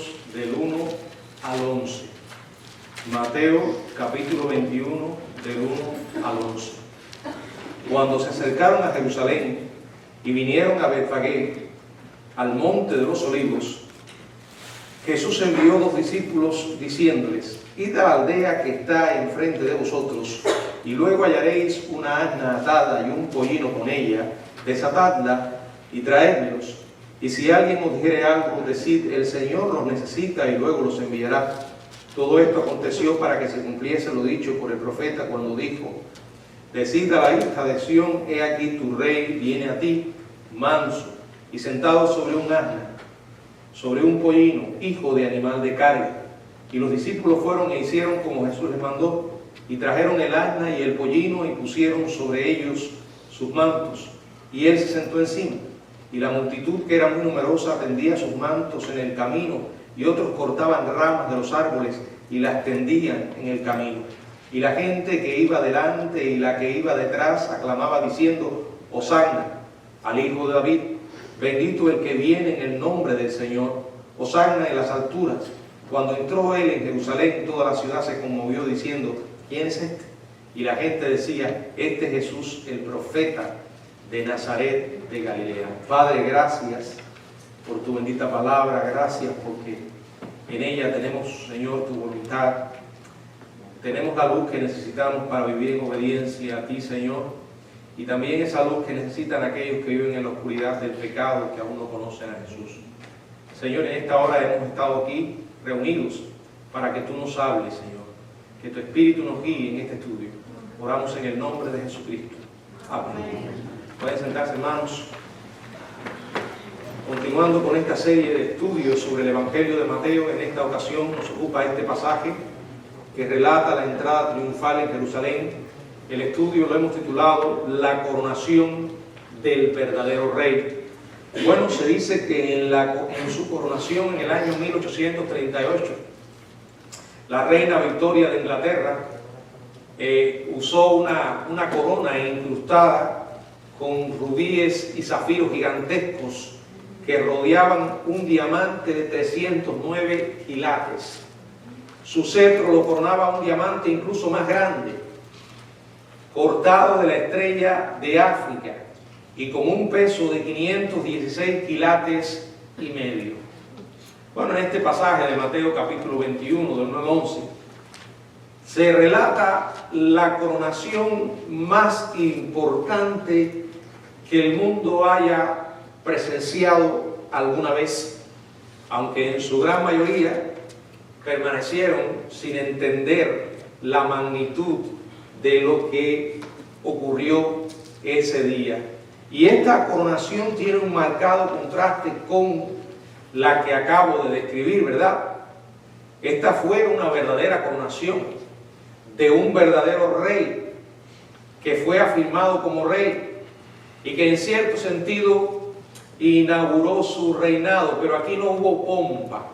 versículos del 1 al 11. Mateo capítulo 21, del 1 al 11. Cuando se acercaron a Jerusalén y vinieron a Betfagé, al monte de los olivos, Jesús envió 2 discípulos diciéndoles: id a la aldea que está enfrente de vosotros, y luego hallaréis una asna atada y un pollino con ella, desatadla y traédmelos. Y si alguien os dijere algo, decid: el Señor los necesita, y luego los enviará. Todo esto aconteció para que se cumpliese lo dicho por el profeta cuando dijo: decid a la hija de Sión, he aquí tu rey viene a ti, manso, y sentado sobre un asna, sobre un pollino, hijo de animal de carga. Y los discípulos fueron e hicieron como Jesús les mandó, y trajeron el asna y el pollino, y pusieron sobre ellos sus mantos, y él se sentó encima. Y la multitud, que era muy numerosa, tendía sus mantos en el camino, y otros cortaban ramas de los árboles y las tendían en el camino. Y la gente que iba delante y la que iba detrás aclamaba diciendo: Hosanna al Hijo de David, bendito el que viene en el nombre del Señor, Hosanna en las alturas. Cuando entró él en Jerusalén, toda la ciudad se conmovió diciendo: ¿quién es este? Y la gente decía: este es Jesús, el profeta de Nazaret de Galilea. Padre, gracias por tu bendita palabra, gracias porque en ella tenemos, Señor, tu voluntad. Tenemos la luz que necesitamos para vivir en obediencia a ti, Señor, y también esa luz que necesitan aquellos que viven en la oscuridad del pecado y que aún no conocen a Jesús. Señor, en esta hora hemos estado aquí reunidos para que tú nos hables, Señor, que tu Espíritu nos guíe en este estudio. Oramos en el nombre de Jesucristo. Amén. Pueden sentarse, hermanos. Continuando con esta serie de estudios sobre el Evangelio de Mateo, en esta ocasión nos ocupa este pasaje que relata la entrada triunfal en Jerusalén. El estudio lo hemos titulado La coronación del verdadero rey. Bueno, se dice que en su coronación en el año 1838, la reina Victoria de Inglaterra usó una corona incrustada con rubíes y zafiros gigantescos que rodeaban un diamante de 309 quilates. Su cetro lo coronaba un diamante incluso más grande, cortado de la estrella de África y con un peso de 516 quilates y medio. Bueno, en este pasaje de Mateo capítulo 21, del 9 al 11, se relata la coronación más importante que el mundo haya presenciado alguna vez, aunque en su gran mayoría permanecieron sin entender la magnitud de lo que ocurrió ese día. Y esta coronación tiene un marcado contraste con la que acabo de describir, ¿verdad? Esta fue una verdadera coronación de un verdadero rey que fue afirmado como rey y que en cierto sentido inauguró su reinado. Pero aquí no hubo pompa,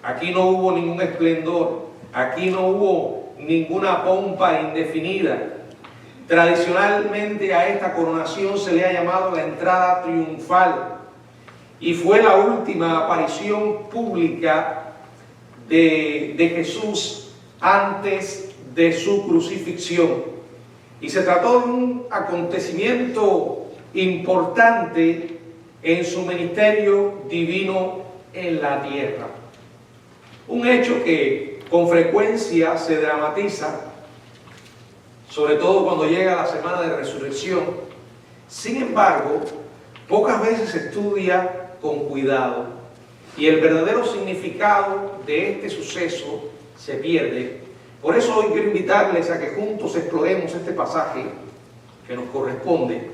aquí no hubo ningún esplendor, aquí no hubo ninguna pompa indefinida. Tradicionalmente a esta coronación se le ha llamado la entrada triunfal, y fue la última aparición pública de Jesús antes de su crucifixión. Y se trató de un acontecimiento importante en su ministerio divino en la tierra. Un hecho que con frecuencia se dramatiza, sobre todo cuando llega la semana de resurrección. Sin embargo, pocas veces se estudia con cuidado y el verdadero significado de este suceso se pierde. Por eso hoy quiero invitarles a que juntos exploremos este pasaje que nos corresponde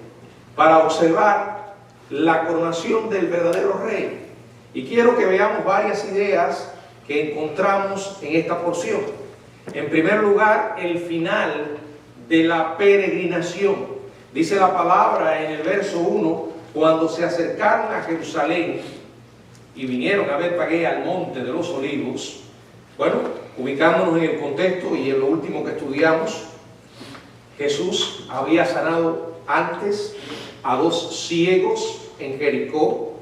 para observar la coronación del verdadero rey. Y quiero que veamos varias ideas que encontramos en esta porción. En primer lugar, el final de la peregrinación. Dice la palabra en el verso 1: cuando se acercaron a Jerusalén y vinieron a Betfagé, al monte de los olivos. Bueno, ubicándonos en el contexto y en lo último que estudiamos, Jesús había sanado antes a 2 ciegos en Jericó,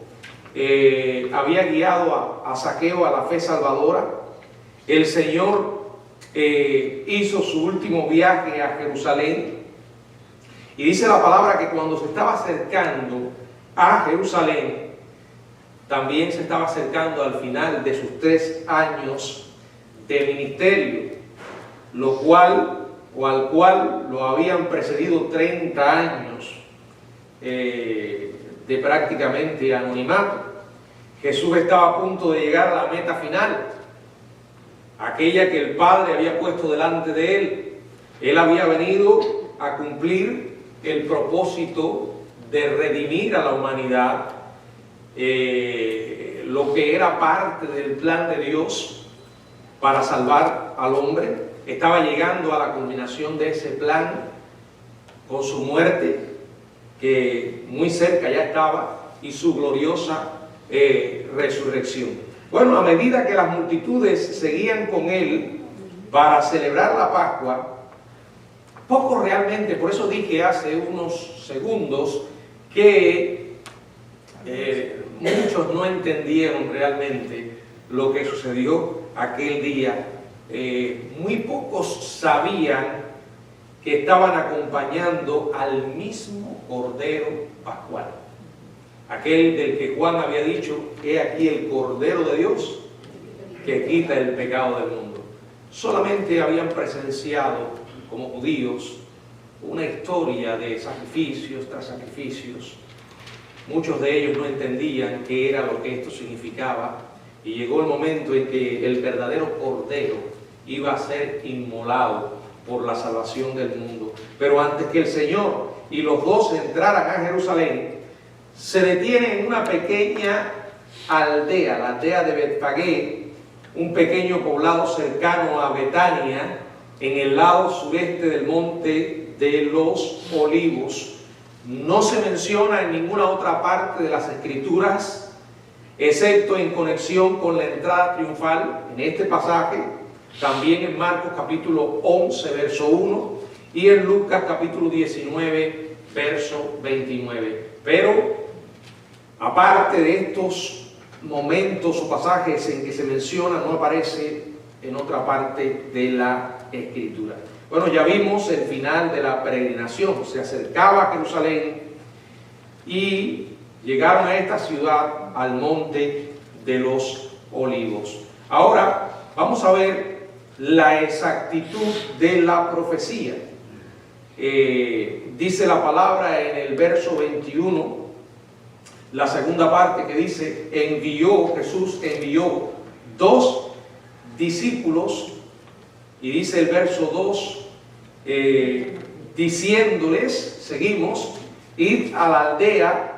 había guiado a Zaqueo a la fe salvadora. El Señor hizo su último viaje a Jerusalén, y dice la palabra que cuando se estaba acercando a Jerusalén, también se estaba acercando al final de sus 3 años de ministerio, al cual lo habían precedido 30 años de prácticamente anonimato. Jesús estaba a punto de llegar a la meta final, aquella que el Padre había puesto delante de él. Él había venido a cumplir el propósito de redimir a la humanidad, lo que era parte del plan de Dios para salvar al hombre. Estaba llegando a la culminación de ese plan con su muerte, que muy cerca ya estaba, y su gloriosa resurrección. Bueno, a medida que las multitudes seguían con él para celebrar la Pascua, poco realmente, por eso dije hace unos segundos que muchos no entendieron realmente lo que sucedió aquel día. Muy pocos sabían que estaban acompañando al mismo Cordero Pascual, aquel del que Juan había dicho: he aquí el Cordero de Dios que quita el pecado del mundo. Solamente habían presenciado como judíos una historia de sacrificios tras sacrificios. Muchos de ellos no entendían qué era lo que esto significaba, y llegó el momento en que el verdadero Cordero iba a ser inmolado por la salvación del mundo. Pero antes que el Señor y los 12 entraran a Jerusalén, se detiene en una pequeña aldea, la aldea de Betfagé, un pequeño poblado cercano a Betania, en el lado sureste del monte de los Olivos. No se menciona en ninguna otra parte de las Escrituras, excepto en conexión con la entrada triunfal en este pasaje, también en Marcos capítulo 11, verso 1, y en Lucas capítulo 19, verso 29. Pero, aparte de estos momentos o pasajes en que se menciona, no aparece en otra parte de la Escritura. Bueno, ya vimos el final de la peregrinación. Se acercaba a Jerusalén y llegaron a esta ciudad, al monte de los Olivos. Ahora vamos a ver la exactitud de la profecía. Dice la palabra en el verso 21, la segunda parte, que dice: Jesús envió 2 discípulos, y dice el verso 2, diciéndoles, seguimos: id a la aldea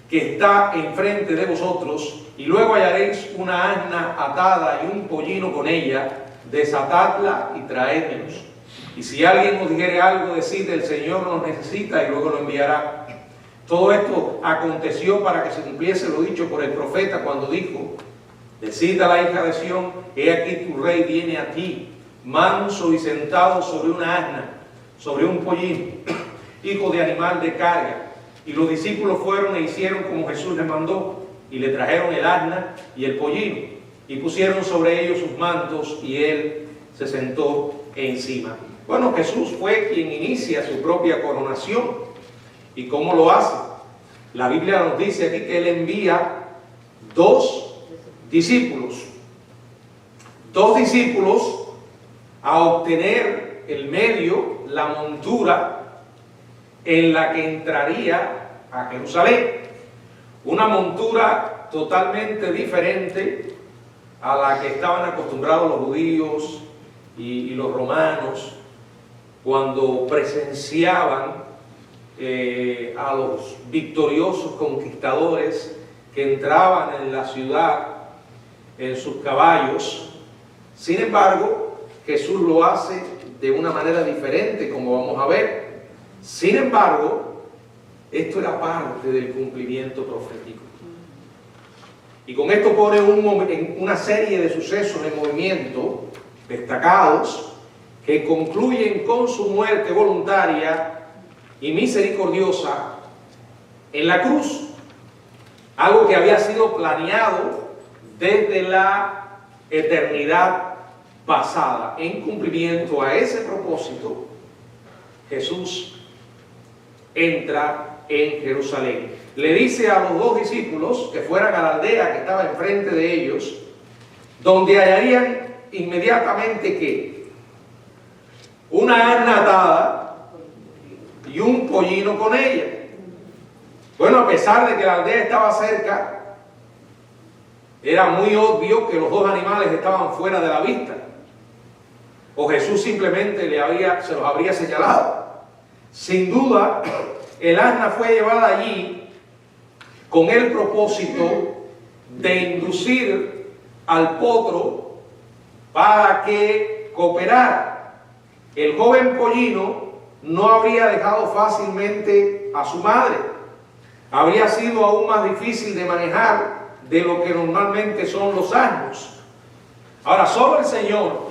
que está enfrente de vosotros, y luego hallaréis una asna atada y un pollino con ella, desatadla y traédmelos. Y si alguien os dijere algo, decid: el Señor nos necesita, y luego lo enviará. Todo esto aconteció para que se cumpliese lo dicho por el profeta cuando dijo: decid a la hija de Sión: he aquí tu rey viene a ti, manso y sentado sobre una asna, sobre un pollino, hijo de animal de carga. Y los discípulos fueron e hicieron como Jesús les mandó, y le trajeron el asna y el pollino, y pusieron sobre ellos sus mantos, y él se sentó encima. Bueno, Jesús fue quien inicia su propia coronación. ¿Y cómo lo hace? La Biblia nos dice aquí que él envía 2 discípulos. 2 discípulos a obtener el medio, la montura en la que entraría a Jerusalén. Una montura totalmente diferente a la que estaban acostumbrados los judíos y los romanos cuando presenciaban a los victoriosos conquistadores que entraban en la ciudad en sus caballos. Sin embargo, Jesús lo hace de una manera diferente, como vamos a ver. Sin embargo, esto era parte del cumplimiento profético. Y con esto pone una serie de sucesos en movimiento destacados que concluyen con su muerte voluntaria y misericordiosa en la cruz. algo que había sido planeado desde la eternidad pasada. En cumplimiento a ese propósito, Jesús entra en Jerusalén. Le dice a los dos discípulos que fueran a la aldea que estaba enfrente de ellos, donde hallarían inmediatamente que una asna atada y un pollino con ella. Bueno, a pesar de que la aldea estaba cerca, era muy obvio que los dos animales estaban fuera de la vista, o Jesús simplemente se los habría señalado. Sin duda, el asna fue llevada allí con el propósito de inducir al potro para que cooperara. El joven pollino no habría dejado fácilmente a su madre. Habría sido aún más difícil de manejar de lo que normalmente son los asnos. Ahora, solo el Señor,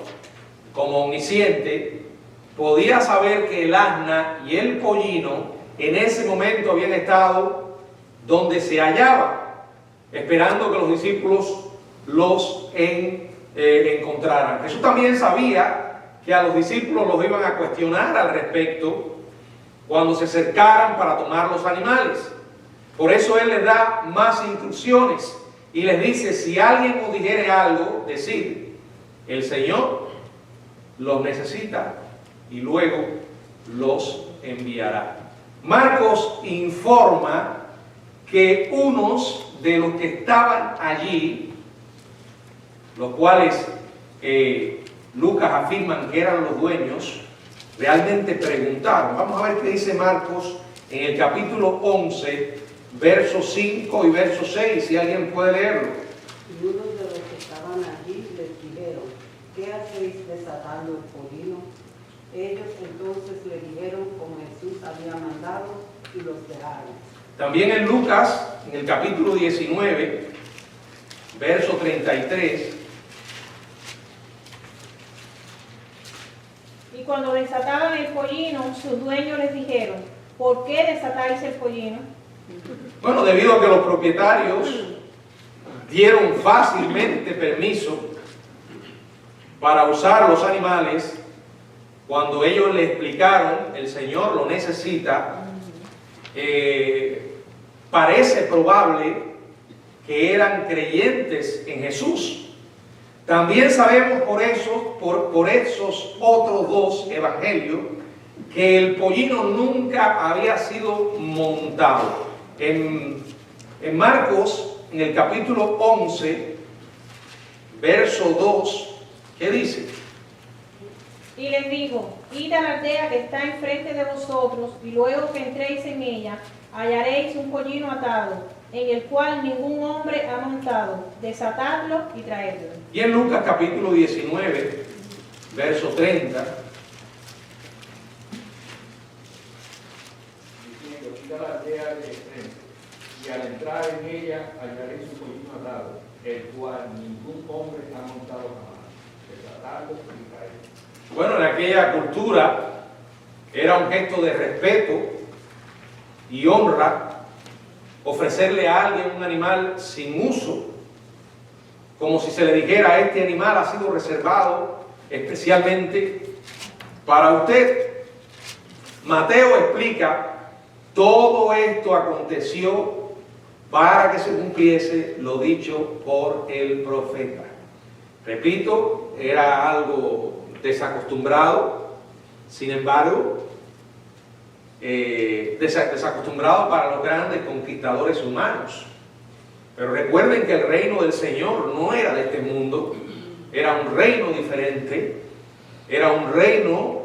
como omnisciente, podía saber que el asna y el pollino en ese momento habían estado donde se hallaban, esperando que los discípulos los encontraran. Jesús también sabía que a los discípulos los iban a cuestionar al respecto cuando se acercaran para tomar los animales. Por eso Él les da más instrucciones y les dice: si alguien os dijere algo, decid, el Señor los necesita y luego los enviará. Marcos informa que unos de los que estaban allí, los cuales Lucas afirman que eran los dueños, realmente preguntaron. Vamos a ver qué dice Marcos en el capítulo 11, versos 5 y verso 6, si alguien puede leerlo. Y unos de los que estaban allí les dijeron: ¿qué hacéis desatando el pollino? Ellos entonces le dijeron como Jesús había mandado y los dejaron. También en Lucas, en el capítulo 19, verso 33. Y cuando desataban el pollino, sus dueños les dijeron: ¿por qué desatáis el pollino? Bueno, debido a que los propietarios dieron fácilmente permiso para usar los animales, cuando ellos le explicaron, el Señor lo necesita, parece probable que eran creyentes en Jesús. También sabemos por esos otros dos evangelios que el pollino nunca había sido montado. En Marcos, en el capítulo 11, verso 2, ¿qué dice? Y les dijo: id a la aldea que está enfrente de vosotros, y luego que entréis en ella, hallaréis un pollino atado, en el cual ningún hombre ha montado. Desatadlo y traedlo. Y en Lucas capítulo 19, verso 30, diciendo: id a la aldea de enfrente, y al entrar en ella hallaréis un pollino atado, el cual ningún hombre ha montado jamás. Desatadlo y traedlo. bueno, en aquella cultura era un gesto de respeto y honra ofrecerle a alguien un animal sin uso, como si se le dijera: este animal ha sido reservado especialmente para usted. Mateo explica: todo esto aconteció para que se cumpliese lo dicho por el profeta. Repito, era algo desacostumbrado, sin embargo, desacostumbrado para los grandes conquistadores humanos. Pero recuerden que el reino del Señor no era de este mundo, era un reino diferente, era un reino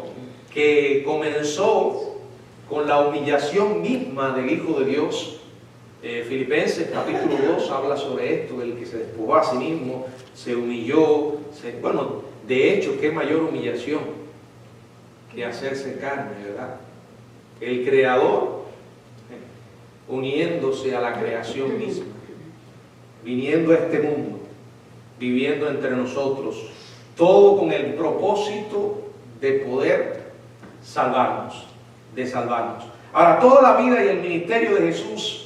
que comenzó con la humillación misma del Hijo de Dios. Filipenses capítulo 2 habla sobre esto: el que se despojó a sí mismo, se humilló, bueno, de hecho, qué mayor humillación que hacerse carne, ¿verdad? El Creador uniéndose a la creación misma, viniendo a este mundo, viviendo entre nosotros, todo con el propósito de poder salvarnos, de salvarnos. Ahora, toda la vida y el ministerio de Jesús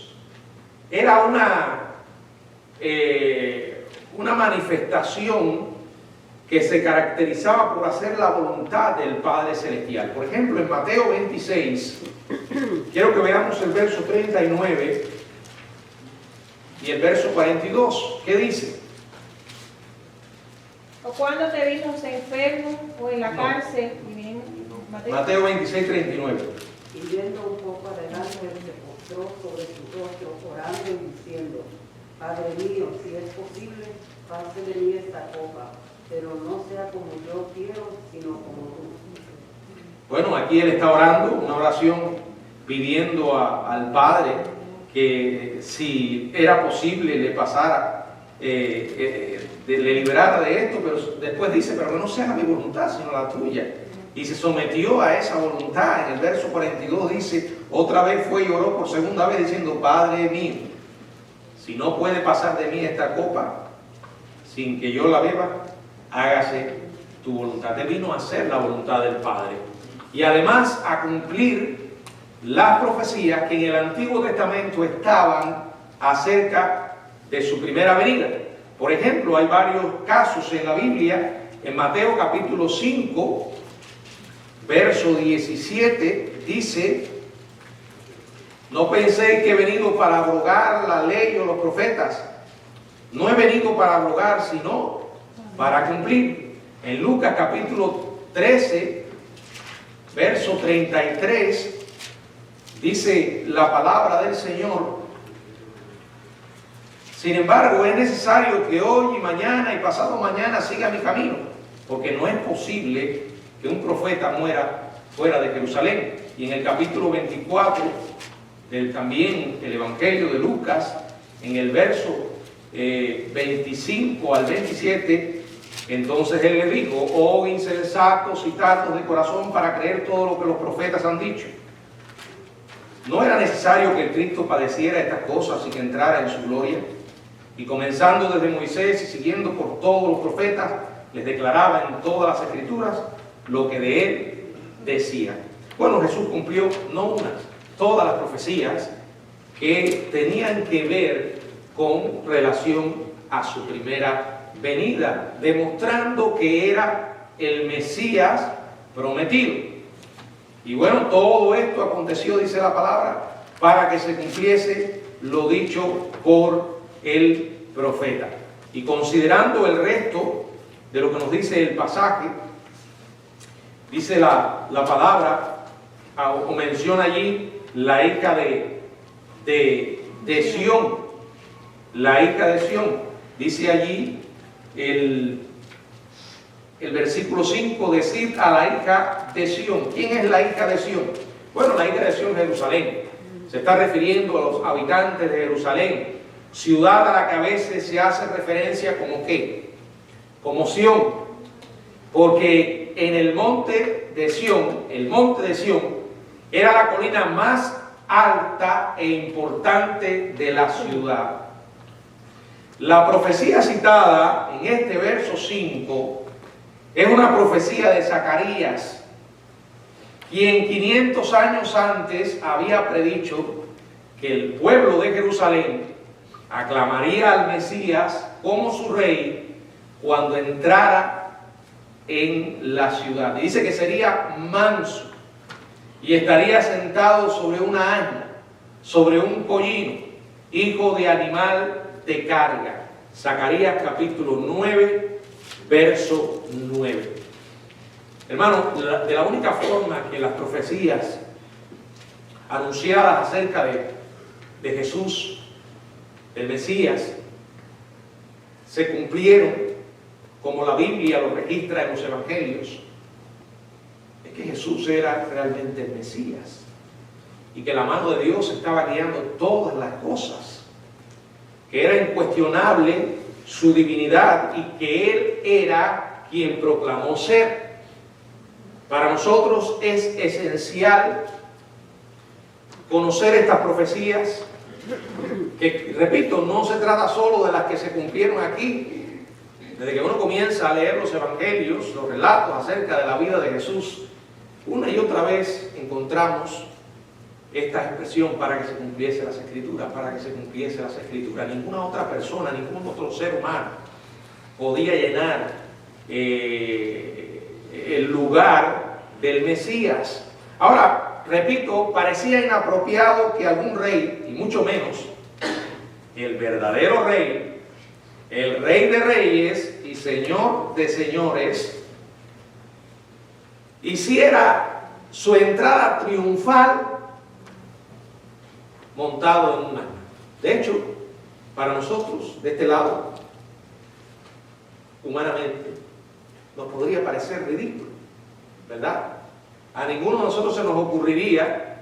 era una una manifestación que se caracterizaba por hacer la voluntad del Padre Celestial. Por ejemplo, en Mateo 26, quiero que veamos el verso 39 y el verso 42. ¿Qué dice? O cuando te vimos enfermo o en la No. cárcel, y vinimos, Mateo 26, 39. Y yendo un poco adelante, se postró sobre su rostro, orando y diciendo: Padre mío, si es posible, pase de mí esta copa, pero no sea como yo quiero, sino como tú. Bueno, aquí él está orando, una oración pidiendo al Padre que si era posible le pasara, le liberara de esto, pero después dice, pero que no sea mi voluntad, sino la tuya. Y se sometió a esa voluntad. En el verso 42 dice, otra vez fue y oró por segunda vez diciendo, Padre mío, si no puede pasar de mí esta copa sin que yo la beba, hágase tu voluntad. Él vino a hacer la voluntad del Padre. Y además a cumplir las profecías que en el Antiguo Testamento estaban acerca de su primera venida. Por ejemplo, hay varios casos en la Biblia. En Mateo capítulo 5, verso 17, dice, no penséis que he venido para abrogar la ley o los profetas. No he venido para abrogar, sino para cumplir. En Lucas capítulo 13, verso 33, dice la palabra del Señor, sin embargo, es necesario que hoy y mañana y pasado mañana siga mi camino, porque no es posible que un profeta muera fuera de Jerusalén. Y en el capítulo 24 del también el Evangelio de Lucas, en el verso 25 al 27, entonces él le dijo, oh insensatos y tardos de corazón para creer todo lo que los profetas han dicho. ¿No era necesario que el Cristo padeciera estas cosas y que entrara en su gloria? Y comenzando desde Moisés y siguiendo por todos los profetas, les declaraba en todas las escrituras lo que de él decía. Bueno, Jesús cumplió no unas, todas las profecías que tenían que ver con relación a su primera venida, demostrando que era el Mesías prometido. Y bueno, todo esto aconteció, dice la palabra, para que se cumpliese lo dicho por el profeta. Y considerando el resto de lo que nos dice el pasaje, dice la palabra, o menciona allí la hija de Sión, la hija de Sión. Dice allí el versículo 5, decid a la hija de Sión. ¿Quién es la hija de Sión? Bueno, la hija de Sión es Jerusalén. Se está refiriendo a los habitantes de Jerusalén, ciudad a la que a veces se hace referencia como ¿qué? Como Sión, porque en el monte de Sión, era la colina más alta e importante de la ciudad. La profecía citada en este verso 5 es una profecía de Zacarías, quien 500 años antes había predicho que el pueblo de Jerusalén aclamaría al Mesías como su rey cuando entrara en la ciudad. Dice que sería manso y estaría sentado sobre una asna, sobre un pollino, hijo de animal de carga. Zacarías capítulo 9, verso 9. Hermano, de la única forma que las profecías anunciadas acerca de Jesús, del Mesías, se cumplieron como la Biblia lo registra en los evangelios, es que Jesús era realmente el Mesías y que la mano de Dios estaba guiando todas las cosas, que era incuestionable su divinidad y que Él era quien proclamó ser. Para nosotros es esencial conocer estas profecías, que, repito, no se trata solo de las que se cumplieron aquí. Desde que uno comienza a leer los evangelios, los relatos acerca de la vida de Jesús, una y otra vez encontramos esta expresión para que se cumpliese las Escrituras, para que se cumpliese las Escrituras. Ninguna otra persona, ningún otro ser humano podía llenar el lugar del Mesías. Ahora, repito, parecía inapropiado que algún rey, y mucho menos el verdadero rey, el Rey de Reyes y Señor de Señores, hiciera su entrada triunfal montado en un asno. De hecho, para nosotros, de este lado, humanamente, nos podría parecer ridículo, ¿verdad? A ninguno de nosotros se nos ocurriría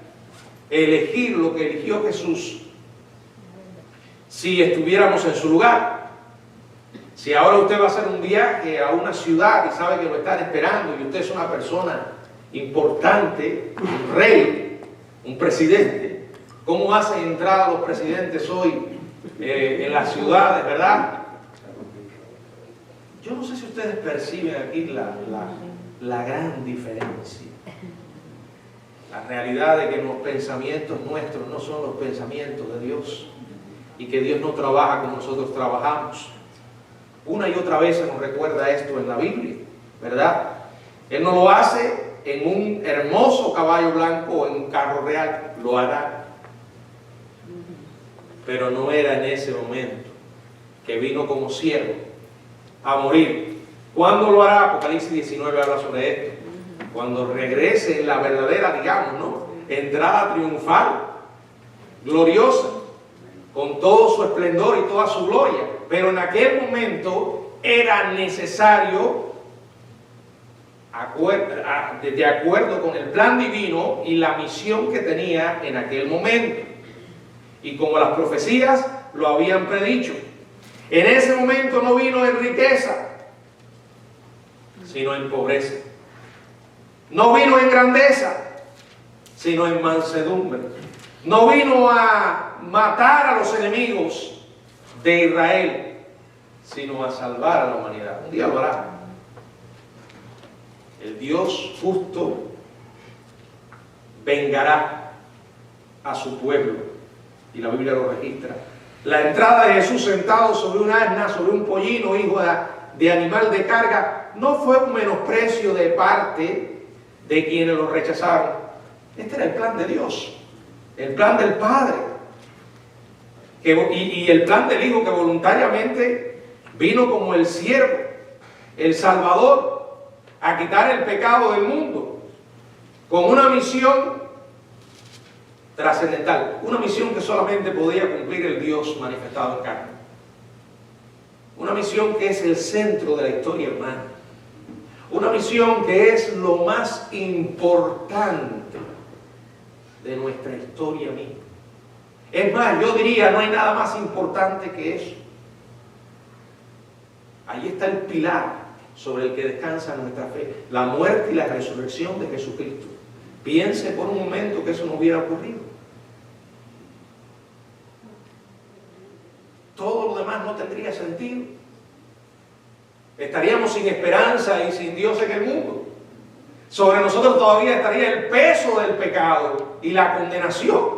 elegir lo que eligió Jesús si estuviéramos en su lugar. Si ahora usted va a hacer un viaje a una ciudad y sabe que lo están esperando y usted es una persona importante, un rey, un presidente, ¿cómo hacen entrada los presidentes hoy en las ciudades, verdad? Yo no sé si ustedes perciben aquí la gran diferencia. La realidad de que los pensamientos nuestros no son los pensamientos de Dios y que Dios no trabaja como nosotros trabajamos. Una y otra vez se nos recuerda esto en la Biblia, ¿verdad? Él no lo hace en un hermoso caballo blanco o en un carro real, lo hará. Pero no era en ese momento que vino como siervo a morir. ¿Cuándo lo hará? Apocalipsis 19 habla sobre esto. Cuando regrese en la verdadera, digamos, ¿no?, entrada triunfal, gloriosa, con todo su esplendor y toda su gloria. Pero en aquel momento era necesario, de acuerdo con el plan divino y la misión que tenía en aquel momento. Y como las profecías lo habían predicho, en ese momento no vino en riqueza, sino en pobreza. No vino en grandeza, sino en mansedumbre. No vino a matar a los enemigos de Israel, sino a salvar a la humanidad. Un día lo hará. El Dios justo vengará a su pueblo, y la Biblia lo registra. La entrada de Jesús sentado sobre un asna, sobre un pollino, hijo de animal de carga, no fue un menosprecio de parte de quienes lo rechazaron. Este era el plan de Dios, el plan del Padre, y el plan del Hijo, que voluntariamente vino como el siervo, el Salvador, a quitar el pecado del mundo, con una misión trascendental, una misión que solamente podía cumplir el Dios manifestado en carne, una misión que es el centro de la historia humana, una misión que es lo más importante de nuestra historia misma. Es más, yo diría, no hay nada más importante que eso. Ahí está el pilar sobre el que descansa nuestra fe, la muerte y la resurrección de Jesucristo. Piense por un momento que eso no hubiera ocurrido. Todo lo demás no tendría sentido. Estaríamos sin esperanza y sin Dios en el mundo. Sobre nosotros todavía estaría el peso del pecado y la condenación.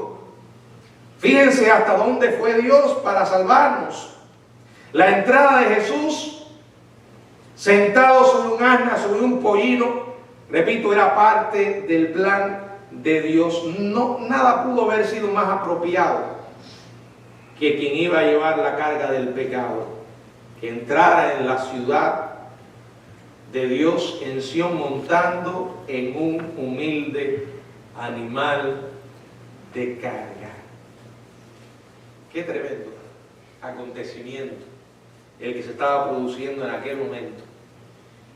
Fíjense hasta dónde fue Dios para salvarnos. La entrada de Jesús, sentado sobre un asna, sobre un pollino, repito, era parte del plan de Dios. No, nada pudo haber sido más apropiado que quien iba a llevar la carga del pecado, que entrara en la ciudad de Dios en Sión montando en un humilde animal de carga. Qué tremendo acontecimiento el que se estaba produciendo en aquel momento,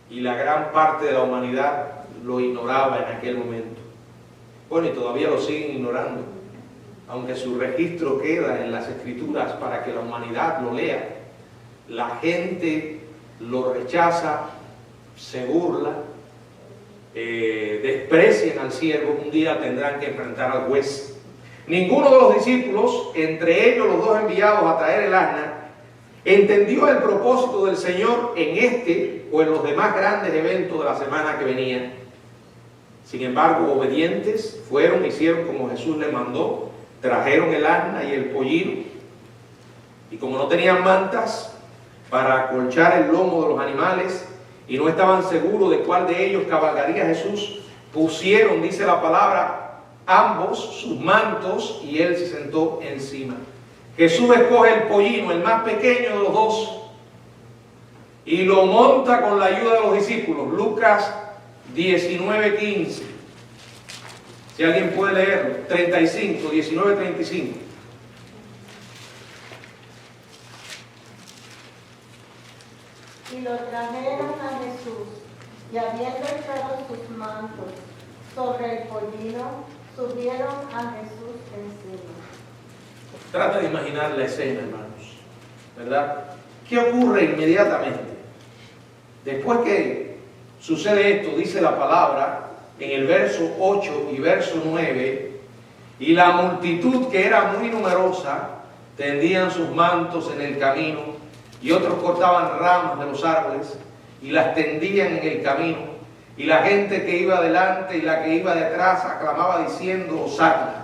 y la gran parte de la humanidad lo ignoraba en aquel momento. Bueno, y todavía lo siguen ignorando, aunque su registro queda en las Escrituras para que la humanidad lo lea. La gente lo rechaza, se burla, desprecian al siervo. Un día tendrán que enfrentar al juez. Ninguno de los discípulos, entre ellos los dos enviados a traer el asna, entendió el propósito del Señor en este o en los demás grandes eventos de la semana que venía. Sin embargo, obedientes, fueron, hicieron como Jesús les mandó, trajeron el asna y el pollino, y como no tenían mantas para acolchar el lomo de los animales, y no estaban seguros de cuál de ellos cabalgaría Jesús, pusieron, dice la palabra, ambos sus mantos, y él se sentó encima. Jesús escoge el pollino, el más pequeño de los dos, y lo monta con la ayuda de los discípulos. Lucas 19:15. Si alguien puede leerlo, 35, 19:35. Y lo trajeron a Jesús, y habiendo echado sus mantos sobre el pollino, subieron a Jesús encima. Trata de imaginar la escena, hermanos, ¿verdad? ¿Qué ocurre inmediatamente? Después que sucede esto, dice la palabra en el verso 8 y verso 9, y la multitud, que era muy numerosa, tendían sus mantos en el camino, y otros cortaban ramas de los árboles y las tendían en el camino, y la gente que iba delante y la que iba detrás aclamaba diciendo: Hosanna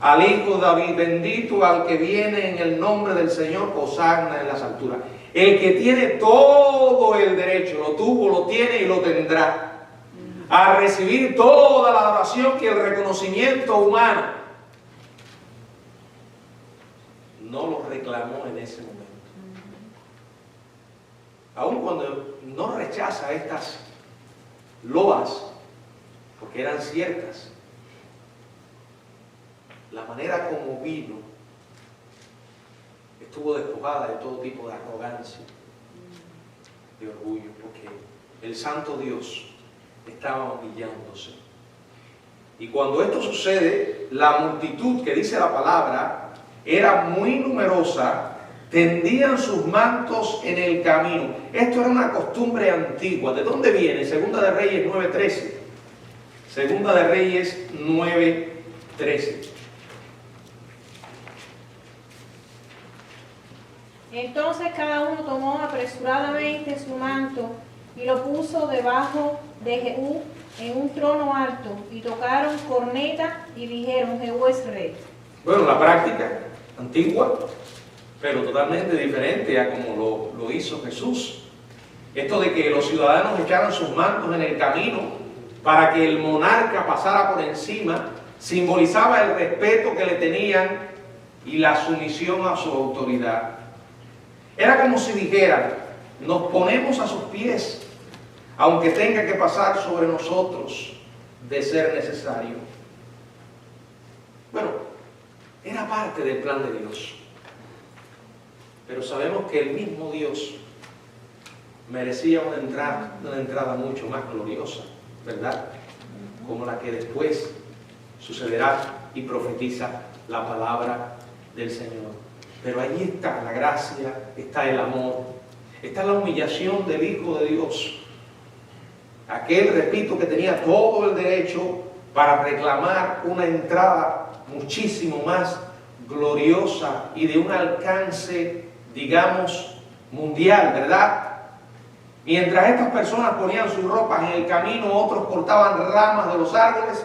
al Hijo de David, bendito al que viene en el nombre del Señor, hosanna en las alturas. El que tiene todo el derecho, lo tuvo, lo tiene y lo tendrá, a recibir toda la adoración y el reconocimiento humano. No lo reclamó en ese momento. Aun cuando no rechaza estas loas, porque eran ciertas, la manera como vino estuvo despojada de todo tipo de arrogancia, de orgullo, porque el santo Dios estaba humillándose. Y cuando esto sucede, la multitud, que dice la palabra, era muy numerosa, tendían sus mantos en el camino. Esto era una costumbre antigua. ¿De dónde viene? Segunda de Reyes 9:13. Segunda de Reyes 9:13. Entonces cada uno tomó apresuradamente su manto y lo puso debajo de Jehú en un trono alto, y tocaron corneta y dijeron: Jehú es rey. Bueno, la práctica antigua, pero totalmente diferente a como lo hizo Jesús. Esto de que los ciudadanos echaran sus mantos en el camino para que el monarca pasara por encima, simbolizaba el respeto que le tenían y la sumisión a su autoridad. Era como si dijeran: nos ponemos a sus pies, aunque tenga que pasar sobre nosotros de ser necesario. Bueno, era parte del plan de Dios. Pero sabemos que el mismo Dios merecía una entrada mucho más gloriosa, ¿verdad? Como la que después sucederá y profetiza la palabra del Señor. Pero allí está la gracia, está el amor, está la humillación del Hijo de Dios. Aquel, repito, que tenía todo el derecho para reclamar una entrada muchísimo más gloriosa y de un alcance, digamos, mundial, ¿verdad? Mientras estas personas ponían sus ropas en el camino, otros cortaban ramas de los árboles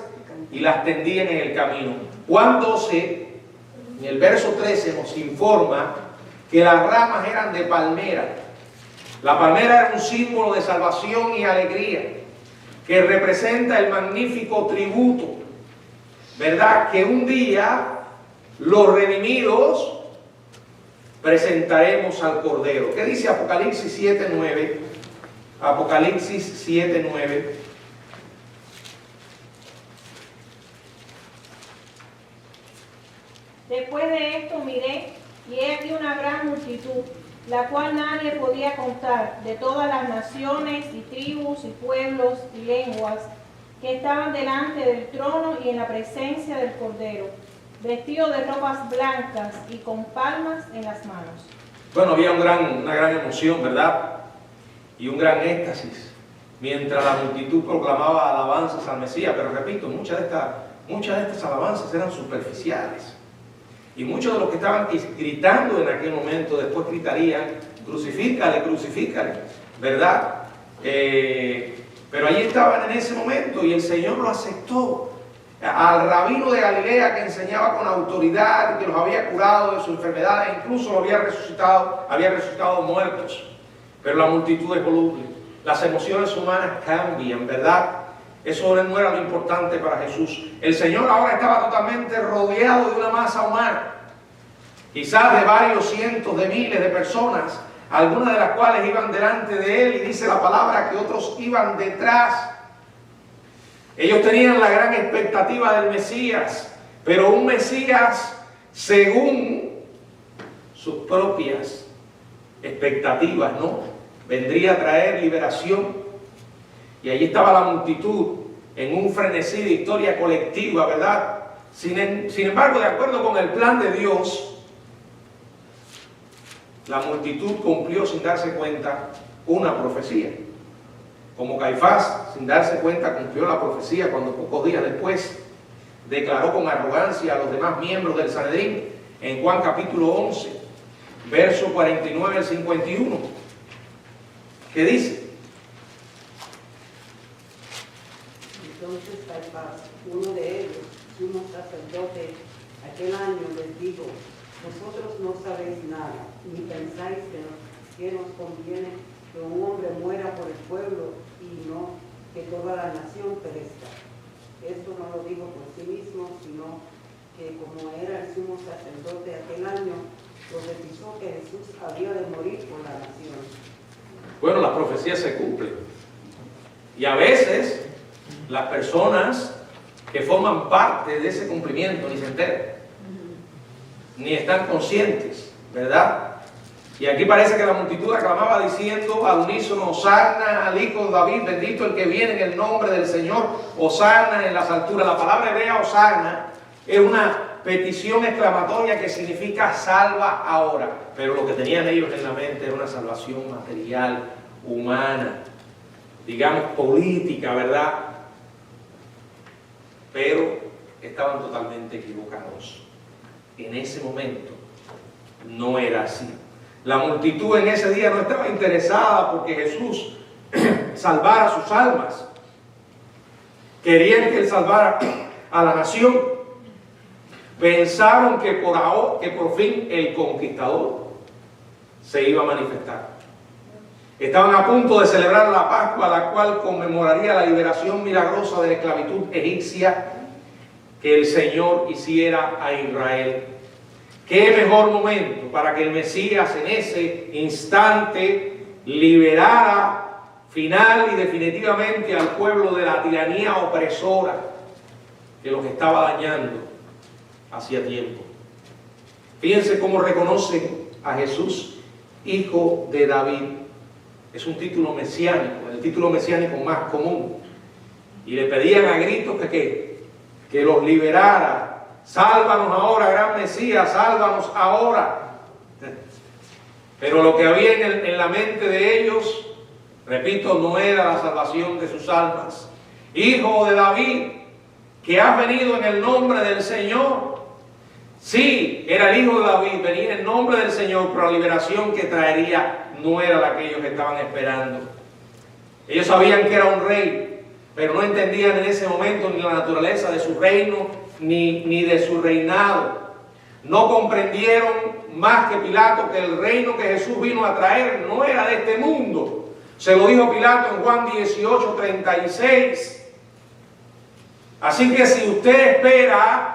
y las tendían en el camino. Juan 12, en el verso 13, nos informa que las ramas eran de palmera. La palmera era un símbolo de salvación y alegría, que representa el magnífico tributo, ¿verdad? Que un día los redimidos presentaremos al Cordero. ¿Qué dice Apocalipsis 7:9? Apocalipsis 7:9. Después de esto miré, y he aquí una gran multitud, la cual nadie podía contar, de todas las naciones y tribus y pueblos y lenguas, que estaban delante del trono y en la presencia del Cordero, vestidos de ropas blancas y con palmas en las manos. Bueno, había una gran emoción, ¿verdad? Y un gran éxtasis, mientras la multitud proclamaba alabanzas al Mesías. Pero repito, muchas de estas alabanzas eran superficiales. Y muchos de los que estaban gritando en aquel momento después gritarían: crucifícale, crucifícale, ¿verdad? Pero allí estaban en ese momento y el Señor lo aceptó. Al rabino de Galilea que enseñaba con autoridad, que los había curado de sus enfermedades, incluso lo había resucitado muertos. Pero la multitud es voluble. Las emociones humanas cambian, ¿verdad? Eso no era lo importante para Jesús. El Señor ahora estaba totalmente rodeado de una masa humana, quizás de varios cientos de miles de personas, algunas de las cuales iban delante de Él, y dice la palabra que otros iban detrás. Ellos tenían la gran expectativa del Mesías, pero un Mesías según sus propias expectativas, ¿no? Vendría a traer liberación. Y allí estaba la multitud en un frenesí de historia colectiva, ¿verdad? Sin embargo, de acuerdo con el plan de Dios, la multitud cumplió sin darse cuenta una profecía. Como Caifás, sin darse cuenta, cumplió la profecía cuando pocos días después declaró con arrogancia a los demás miembros del Sanedrín en Juan capítulo 11, verso 49 al 51, que dice: Entonces Caifás, uno de ellos, sumo sacerdote, aquel año les dijo: vosotros no sabéis nada, ni pensáis que nos conviene que un hombre muera por el pueblo y no que toda la nación perezca. Esto no lo digo por sí mismo, sino que como era el sumo sacerdote aquel año, profetizó que Jesús había de morir por la nación. Bueno, las profecías se cumplen. Y a veces las personas que forman parte de ese cumplimiento ni se enteran, ni están conscientes, ¿verdad? Y aquí parece que la multitud aclamaba diciendo al unísono: Hosana al Hijo de David, bendito el que viene en el nombre del Señor, Hosana en las alturas. La palabra hebrea Hosana es una petición exclamatoria que significa salva ahora. Pero lo que tenían ellos en la mente era una salvación material, humana, digamos política, ¿verdad? Pero estaban totalmente equivocados. En ese momento no era así. La multitud en ese día no estaba interesada porque Jesús salvara sus almas. Querían que Él salvara a la nación. Pensaron que por fin el conquistador se iba a manifestar. Estaban a punto de celebrar la Pascua, la cual conmemoraría la liberación milagrosa de la esclavitud egipcia que el Señor hiciera a Israel. ¿Qué mejor momento para que el Mesías en ese instante liberara final y definitivamente al pueblo de la tiranía opresora que los estaba dañando hacía tiempo? Fíjense cómo reconocen a Jesús, Hijo de David. Es un título mesiánico, el título mesiánico más común. Y le pedían a gritos que los liberara. Sálvanos ahora, gran Mesías, sálvanos ahora. Pero lo que había en la mente de ellos, repito, no era la salvación de sus almas. Hijo de David, que has venido en el nombre del Señor. Sí, era el Hijo de David, venía en el nombre del Señor, pero la liberación que traería no era la que ellos estaban esperando. Ellos sabían que era un rey, pero no entendían en ese momento ni la naturaleza de su reino, ni de su reinado. No comprendieron más que Pilato que el reino que Jesús vino a traer no era de este mundo. Se lo dijo Pilato en Juan 18:36. Así que si usted espera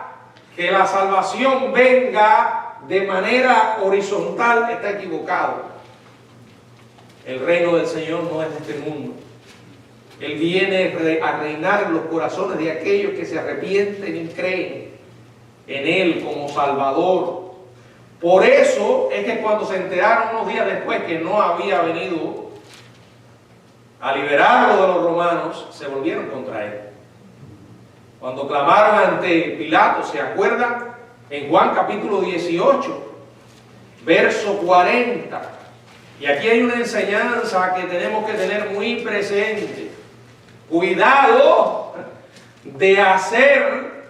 que la salvación venga de manera horizontal, está equivocado. El reino del Señor no es de este mundo. Él viene a reinar en los corazones de aquellos que se arrepienten y creen en Él como Salvador. Por eso es que cuando se enteraron unos días después que no había venido a liberarlo de los romanos, se volvieron contra Él. Cuando clamaron ante Pilato, ¿se acuerdan? En Juan capítulo 18, verso 40. Y aquí hay una enseñanza que tenemos que tener muy presente. Cuidado de hacer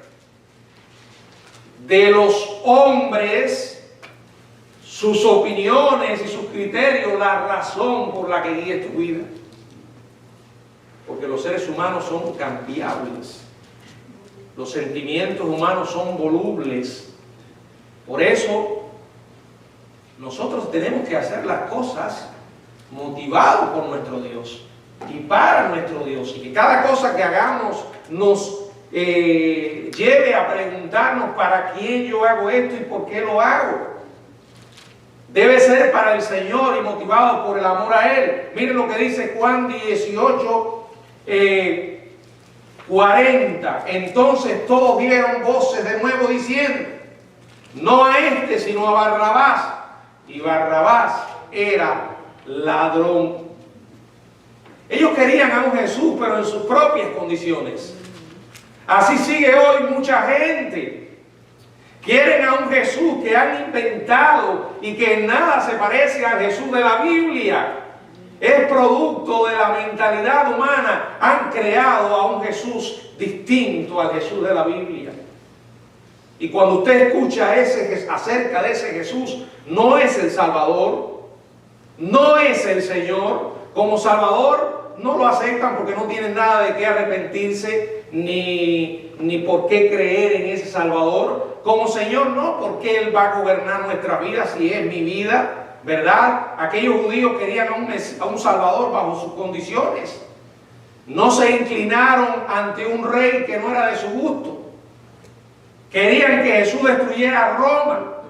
de los hombres sus opiniones y sus criterios la razón por la que guíes tu vida. porque los seres humanos son cambiables. Los sentimientos humanos son volubles. Por eso, nosotros tenemos que hacer las cosas motivados por nuestro Dios y para nuestro Dios. Y que cada cosa que hagamos nos lleve a preguntarnos para quién yo hago esto y por qué lo hago. Debe ser para el Señor y motivado por el amor a Él. Miren lo que dice Juan 18, 40. Entonces todos dieron voces de nuevo diciendo, no a este sino a Barrabás. Y Barrabás era ladrón. Ellos querían a un Jesús, pero en sus propias condiciones. Así sigue hoy mucha gente. Quieren a un Jesús que han inventado y que en nada se parece al Jesús de la Biblia. Es producto de la mentalidad humana. Han creado a un Jesús distinto al Jesús de la Biblia. Y cuando usted escucha acerca de ese Jesús, no es el Salvador, no es el Señor. Como Salvador no lo aceptan porque no tienen nada de qué arrepentirse ni por qué creer en ese Salvador. Como Señor no, porque Él va a gobernar nuestra vida si es mi vida, ¿verdad? Aquellos judíos querían a un Salvador bajo sus condiciones. No se inclinaron ante un rey que no era de su gusto. Querían que Jesús destruyera Roma,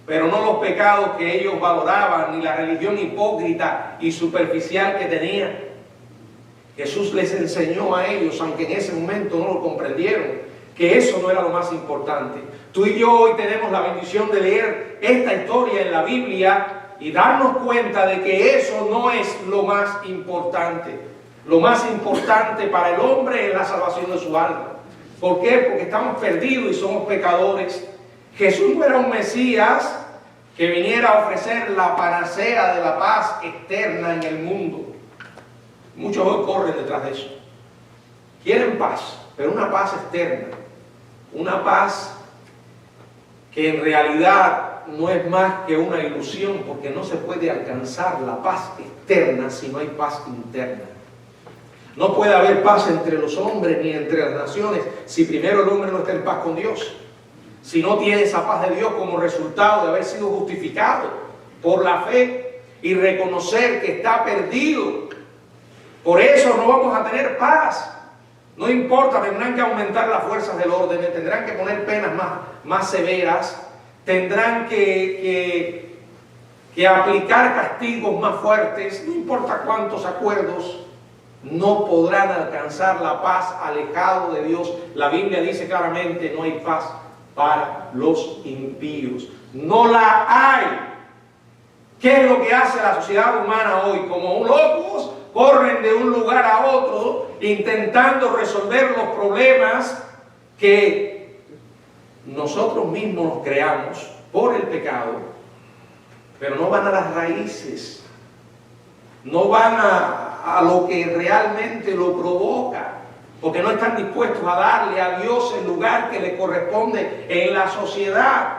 pero no los pecados que ellos valoraban, ni la religión hipócrita y superficial que tenían. Jesús les enseñó a ellos, aunque en ese momento no lo comprendieron, que eso no era lo más importante. Tú y yo hoy tenemos la bendición de leer esta historia en la Biblia y darnos cuenta de que eso no es lo más importante. Lo más importante para el hombre es la salvación de su alma. ¿Por qué? Porque estamos perdidos y somos pecadores. Jesús no era un Mesías que viniera a ofrecer la panacea de la paz externa en el mundo. Muchos hoy corren detrás de eso. Quieren paz, pero una paz externa. Una paz que en realidad no es más que una ilusión, porque no se puede alcanzar la paz externa si no hay paz interna. No puede haber paz entre los hombres ni entre las naciones si primero el hombre no está en paz con Dios. Si no tiene esa paz de Dios como resultado de haber sido justificado por la fe y reconocer que está perdido. Por eso no vamos a tener paz. No importa, tendrán que aumentar las fuerzas del orden, tendrán que poner penas más severas, tendrán que aplicar castigos más fuertes, no importa cuántos acuerdos. No podrán alcanzar la paz alejado de Dios. La Biblia dice claramente, no hay paz para los impíos. No la hay. ¿Qué es lo que hace la sociedad humana hoy? Como locos, corren de un lugar a otro intentando resolver los problemas que nosotros mismos nos creamos por el pecado, pero no van a las raíces, no van a lo que realmente lo provoca, porque no están dispuestos a darle a Dios el lugar que le corresponde en la sociedad.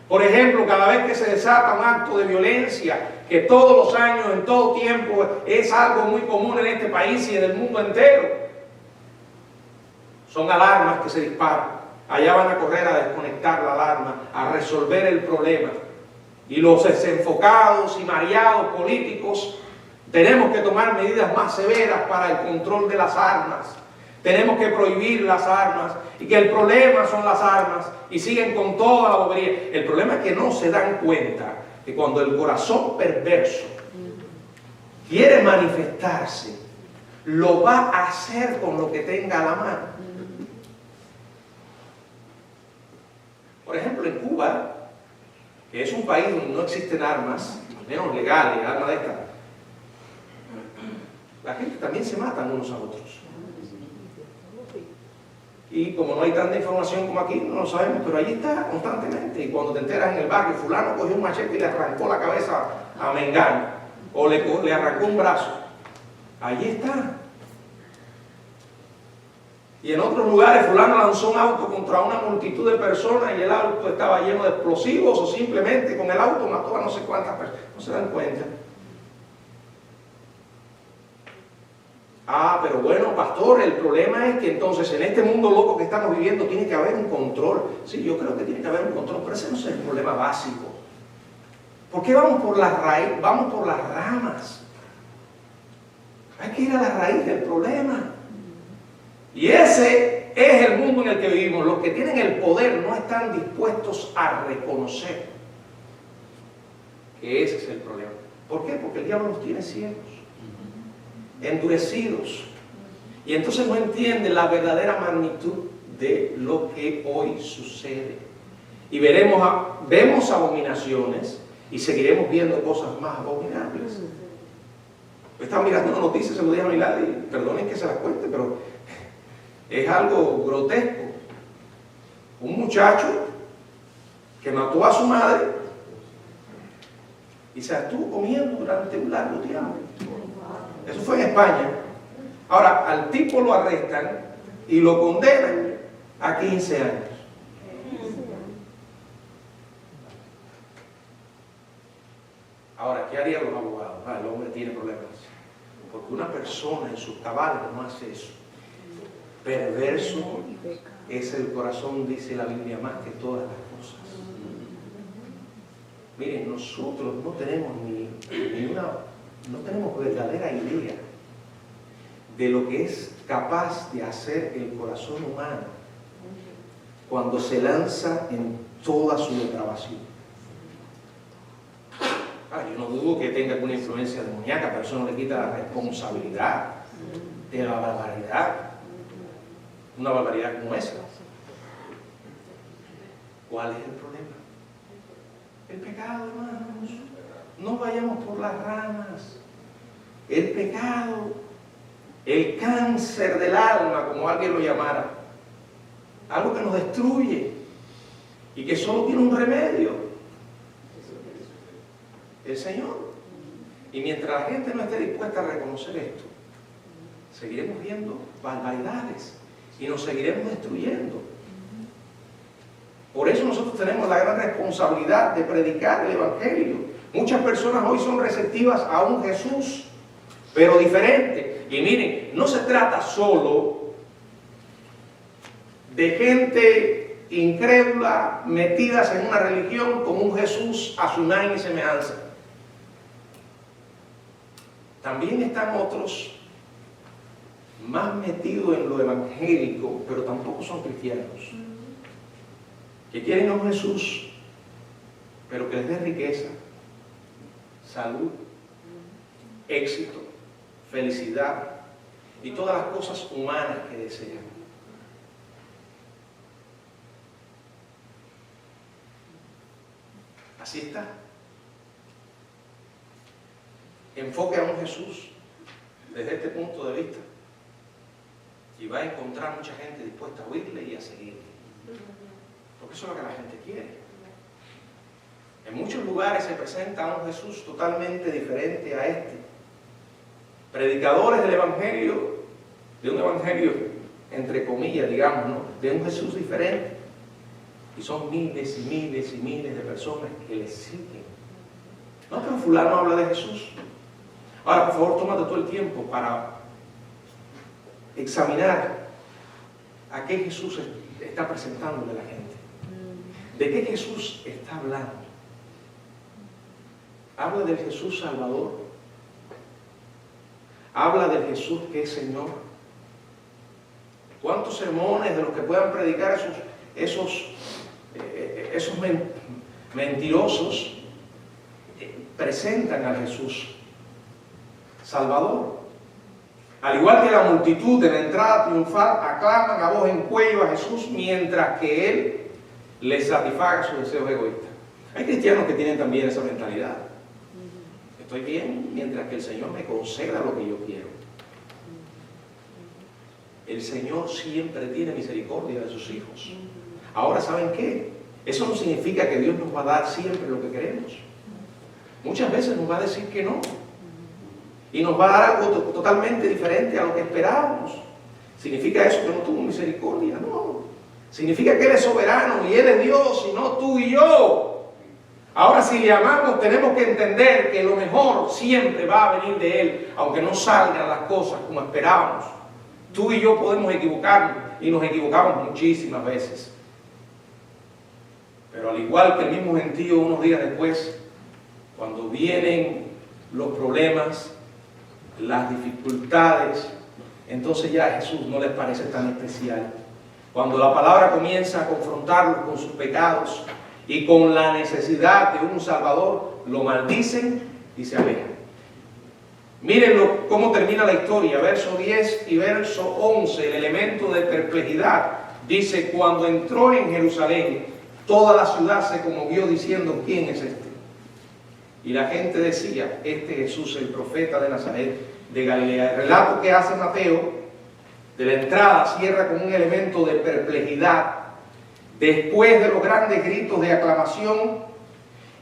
Por ejemplo, cada vez que se desata un acto de violencia, que todos los años, en todo tiempo, es algo muy común en este país y en el mundo entero, son alarmas que se disparan. Allá van a correr a desconectar la alarma, a resolver el problema. Y los desenfocados y mareados políticos tenemos que tomar medidas más severas para el control de las armas. Tenemos que prohibir las armas y que el problema son las armas y siguen con toda la bobería. El problema es que no se dan cuenta que cuando el corazón perverso quiere manifestarse, lo va a hacer con lo que tenga a la mano. Por ejemplo, en Cuba, que es un país donde no existen armas, al menos legales, armas de estas, la gente también se matan unos a otros. Y como no hay tanta información como aquí, no lo sabemos, pero allí está constantemente. Y cuando te enteras en el barrio, fulano cogió un machete y le arrancó la cabeza a Mengano, o le arrancó un brazo. Allí está. Y en otros lugares, fulano lanzó un auto contra una multitud de personas y el auto estaba lleno de explosivos, o simplemente con el auto mató a no sé cuántas personas. No se dan cuenta. Ah, pero bueno, pastor, el problema es que entonces en este mundo loco que estamos viviendo tiene que haber un control. Sí, yo creo que tiene que haber un control, pero ese no es el problema básico. ¿Por qué vamos por las raíces? Vamos por las ramas. Hay que ir a la raíz del problema. Y ese es el mundo en el que vivimos. Los que tienen el poder no están dispuestos a reconocer que ese es el problema. ¿Por qué? Porque el diablo los tiene ciegos, endurecidos, y entonces no entienden la verdadera magnitud de lo que hoy sucede. Y vemos abominaciones y seguiremos viendo cosas más abominables. Estaba mirando una noticia, se lo dije a Milady, y perdonen que se las cuente, pero es algo grotesco. Un muchacho que mató a su madre y se la estuvo comiendo durante un largo tiempo. Eso fue en España. Ahora, al tipo lo arrestan y lo condenan a 15 años. Ahora, ¿qué harían los abogados? El hombre tiene problemas. Porque una persona en sus cabales no hace eso. Perverso es el corazón, dice la Biblia, más que todas las cosas. Miren, nosotros no tenemos no tenemos verdadera idea de lo que es capaz de hacer el corazón humano cuando se lanza en toda su depravación. Yo no dudo que tenga alguna influencia demoníaca, pero eso no le quita la responsabilidad de la barbaridad. Una barbaridad como esa. ¿Cuál es el problema? El pecado, hermanos. No vayamos por las ramas. El pecado, el cáncer del alma, como alguien lo llamara, algo que nos destruye y que solo tiene un remedio: el Señor. Y mientras la gente no esté dispuesta a reconocer esto, seguiremos viendo barbaridades y nos seguiremos destruyendo. Por eso nosotros tenemos la gran responsabilidad de predicar el Evangelio. Muchas personas hoy son receptivas a un Jesús, pero diferente. Y miren, no se trata solo de gente incrédula metidas en una religión con un Jesús a su imagen y semejanza. También están otros más metidos en lo evangélico, pero tampoco son cristianos, que quieren a un Jesús, pero que les dé riqueza, salud, éxito, felicidad y todas las cosas humanas que desean. Así está. Enfoque a un Jesús desde este punto de vista y va a encontrar mucha gente dispuesta a oírle y a seguirle. Porque eso es lo que la gente quiere. En muchos lugares se presenta un Jesús totalmente diferente a este. Predicadores del Evangelio, de un Evangelio entre comillas, digamos, ¿no? De un Jesús diferente. Y son miles y miles y miles de personas que le siguen. No, pero fulano habla de Jesús. Ahora, por favor, tómate todo el tiempo para examinar a qué Jesús está presentándole a la gente. ¿De qué Jesús está hablando? ¿Habla del Jesús Salvador? ¿Habla del Jesús que es Señor? ¿Cuántos sermones de los que puedan predicar esos mentirosos presentan a Jesús Salvador? Al igual que la multitud en la entrada triunfal aclaman a voz en cuello a Jesús mientras que Él les satisfaga sus deseos egoístas. Hay cristianos que tienen también esa mentalidad. Estoy bien mientras que el Señor me conceda lo que yo quiero. El Señor siempre tiene misericordia de sus hijos. Ahora, ¿saben qué? Eso no significa que Dios nos va a dar siempre lo que queremos. Muchas veces nos va a decir que no. Y nos va a dar algo totalmente diferente a lo que esperábamos. ¿Significa eso que no tuvo misericordia? No. Significa que Él es soberano y Él es Dios y no tú y yo. Ahora, si le amamos, tenemos que entender que lo mejor siempre va a venir de Él, aunque no salgan las cosas como esperábamos. Tú y yo podemos equivocarnos, y nos equivocamos muchísimas veces. Pero al igual que el mismo gentío, unos días después, cuando vienen los problemas, las dificultades, entonces ya a Jesús no les parece tan especial. Cuando la palabra comienza a confrontarlos con sus pecados y con la necesidad de un Salvador, lo maldicen y se alejan. Mírenlo cómo termina la historia, verso 10 y verso 11, el elemento de perplejidad. Dice, cuando entró en Jerusalén, toda la ciudad se conmovió diciendo, ¿quién es este? Y la gente decía, este Jesús, el profeta de Nazaret de Galilea. El relato que hace Mateo de la entrada cierra con un elemento de perplejidad. Después de los grandes gritos de aclamación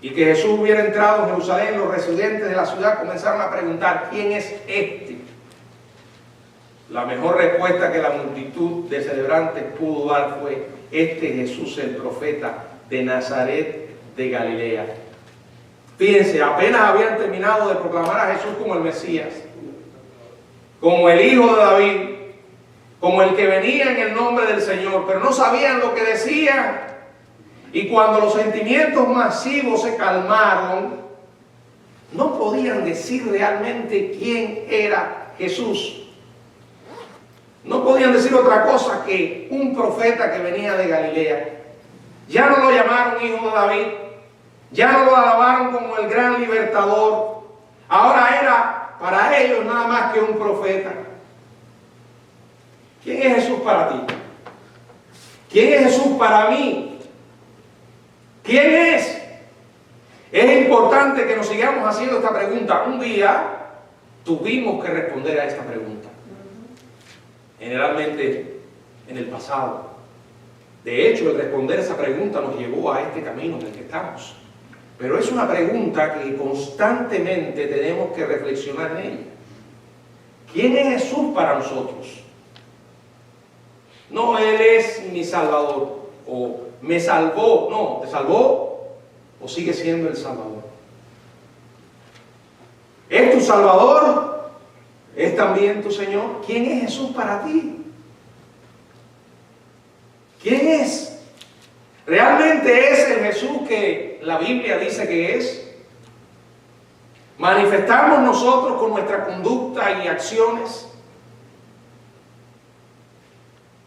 y que Jesús hubiera entrado en Jerusalén, los residentes de la ciudad comenzaron a preguntar, ¿quién es este? La mejor respuesta que la multitud de celebrantes pudo dar fue, este Jesús, el profeta de Nazaret de Galilea. Fíjense, apenas habían terminado de proclamar a Jesús como el Mesías, como el Hijo de David, como el que venía en el nombre del Señor, pero no sabían lo que decían. Y cuando los sentimientos masivos se calmaron, no podían decir realmente quién era Jesús. No podían decir otra cosa que un profeta que venía de Galilea. Ya no lo llamaron Hijo de David, ya no lo alabaron como el gran libertador. Ahora era para ellos nada más que un profeta. ¿Quién es Jesús para ti? ¿Quién es Jesús para mí? ¿Quién es? Es importante que nos sigamos haciendo esta pregunta. Un día tuvimos que responder a esta pregunta. Generalmente en el pasado. De hecho, el responder esa pregunta nos llevó a este camino en el que estamos. Pero es una pregunta que constantemente tenemos que reflexionar en ella. ¿Quién es Jesús para nosotros? No, Él es mi Salvador, o me salvó. No, ¿te salvó o sigue siendo el Salvador? ¿Es tu Salvador? ¿Es también tu Señor? ¿Quién es Jesús para ti? ¿Quién es? ¿Realmente es el Jesús que la Biblia dice que es? ¿Manifestamos nosotros con nuestra conducta y acciones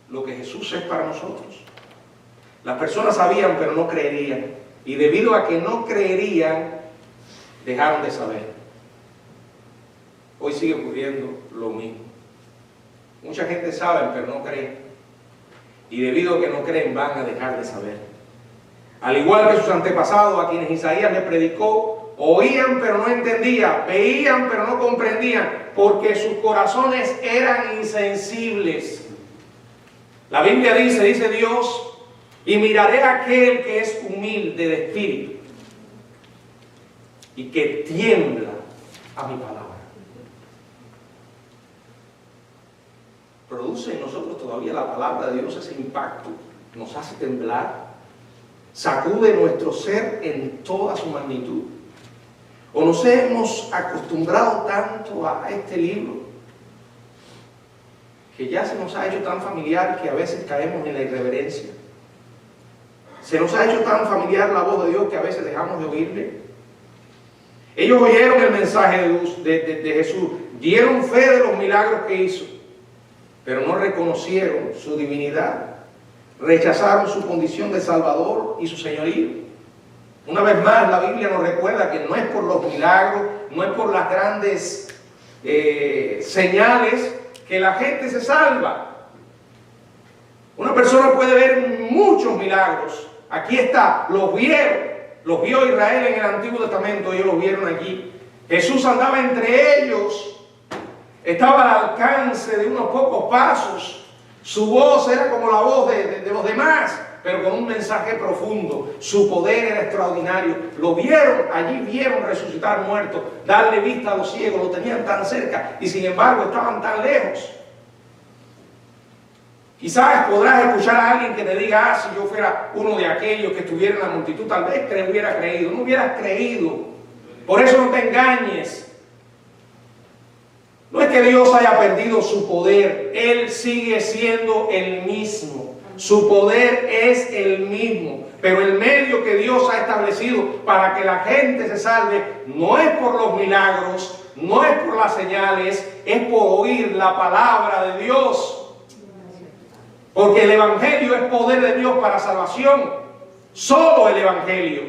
lo que Jesús es para nosotros? Las personas sabían pero no creerían, y debido a que no creerían dejaron de saber. Hoy sigue ocurriendo lo mismo. Mucha gente sabe pero no cree, y debido a que no creen van a dejar de saber. Al igual que sus antepasados, a quienes Isaías le predicó, oían pero no entendían, veían pero no comprendían, porque sus corazones eran insensibles. La Biblia dice Dios, y miraré a aquel que es humilde de espíritu y que tiembla a mi palabra. Produce en nosotros todavía la palabra de Dios ese impacto, nos hace temblar, sacude nuestro ser en toda su magnitud. ¿O nos hemos acostumbrado tanto a este libro que ya se nos ha hecho tan familiar que a veces caemos en la irreverencia? Se nos ha hecho tan familiar la voz de Dios que a veces dejamos de oírle. Ellos oyeron el mensaje de Jesús, dieron fe de los milagros que hizo, pero no reconocieron su divinidad, rechazaron su condición de Salvador y su señorío. Una vez más, la Biblia nos recuerda que no es por los milagros, no es por las grandes señales que la gente se salva. Una persona puede ver muchos milagros. Aquí está, los vio Israel en el Antiguo Testamento, ellos los vieron allí. Jesús andaba entre ellos, estaba al alcance de unos pocos pasos. Su voz era como la voz de los demás, pero con un mensaje profundo. Su poder era extraordinario. Lo vieron, allí vieron resucitar muertos, darle vista a los ciegos, lo tenían tan cerca y sin embargo estaban tan lejos. Quizás podrás escuchar a alguien que te diga, si yo fuera uno de aquellos que estuviera en la multitud, tal vez hubiera creído. No hubieras creído. Por eso no te engañes. No es que Dios haya perdido su poder. Él sigue siendo el mismo. Su poder es el mismo. Pero el medio que Dios ha establecido para que la gente se salve no es por los milagros, no es por las señales, es por oír la palabra de Dios. Porque el Evangelio es poder de Dios para salvación. Solo el Evangelio.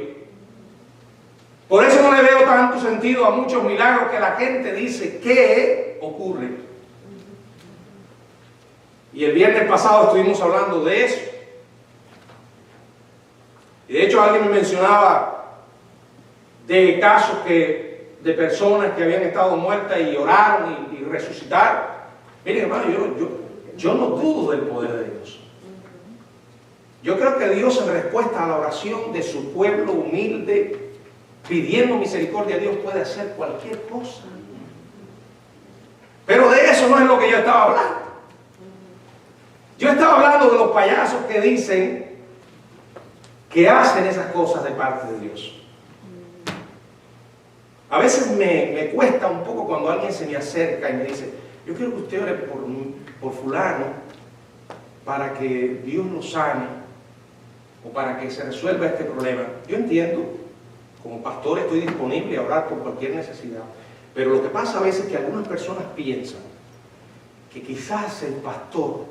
Por eso no le veo tanto sentido a muchos milagros que la gente dice que ocurre. Y el viernes pasado estuvimos hablando de eso. Y de hecho alguien me mencionaba de casos de personas que habían estado muertas y oraron y resucitaron. Miren, hermano, yo no dudo del poder de Dios. Yo creo que Dios, en respuesta a la oración de su pueblo humilde, pidiendo misericordia a Dios, puede hacer cualquier cosa. Pero de eso no es lo que yo estaba hablando. Yo estaba hablando de los payasos que dicen que hacen esas cosas de parte de Dios. A veces me cuesta un poco cuando alguien se me acerca y me dice, yo quiero que usted ore por fulano para que Dios lo sane o para que se resuelva este problema. Yo entiendo, como pastor estoy disponible a orar por cualquier necesidad, pero lo que pasa a veces es que algunas personas piensan que quizás el pastor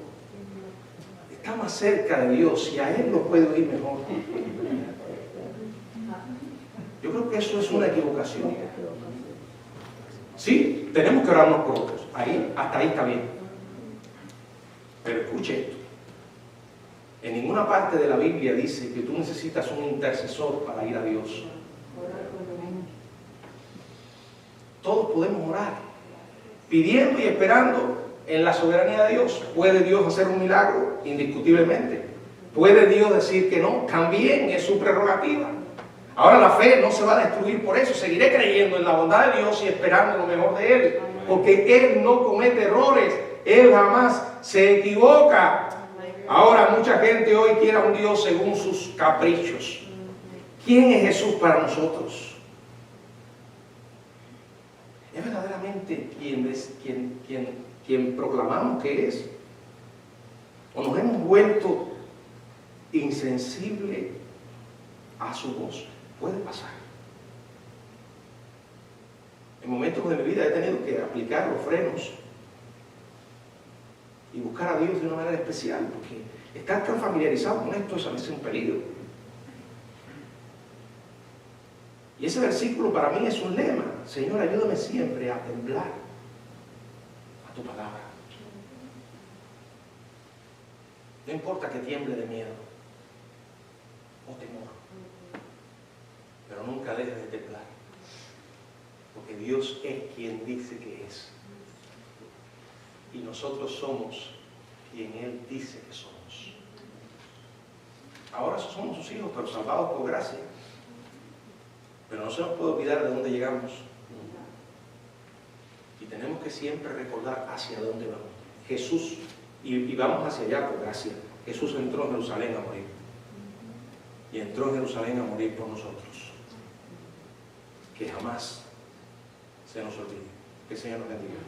está más cerca de Dios y a él lo puede oír mejor. Yo creo que eso es una equivocación. Sí, tenemos que orarnos por otros. Hasta ahí está bien. Pero escuche esto. En ninguna parte de la Biblia dice que tú necesitas un intercesor para ir a Dios. Todos podemos orar, pidiendo y esperando en la soberanía de Dios. ¿Puede Dios hacer un milagro? Indiscutiblemente. ¿Puede Dios decir que no? También es su prerrogativa. Ahora la fe no se va a destruir por eso. Seguiré creyendo en la bondad de Dios y esperando lo mejor de Él. Porque Él no comete errores. Él jamás se equivoca. Ahora mucha gente hoy quiere a un Dios según sus caprichos. ¿Quién es Jesús para nosotros? ¿Es verdaderamente quien proclamamos que es? ¿O nos hemos vuelto insensibles a su voz? Puede pasar. En momentos de mi vida he tenido que aplicar los frenos y buscar a Dios de una manera especial, porque estar tan familiarizado con esto es a veces un peligro. Y ese versículo para mí es un lema. Señor, ayúdame siempre a temblar a tu palabra. No importa que tiemble de miedo o temor, pero nunca dejes de temblar, porque Dios es quien dice que es. Y nosotros somos quien Él dice que somos. Ahora somos sus hijos, pero salvados por gracia. Pero no se nos puede olvidar de dónde llegamos. Y tenemos que siempre recordar hacia dónde vamos. Jesús, y vamos hacia allá por gracia. Jesús entró en Jerusalén a morir. Y entró en Jerusalén a morir por nosotros. Que jamás se nos olvide. Que el Señor nos bendiga.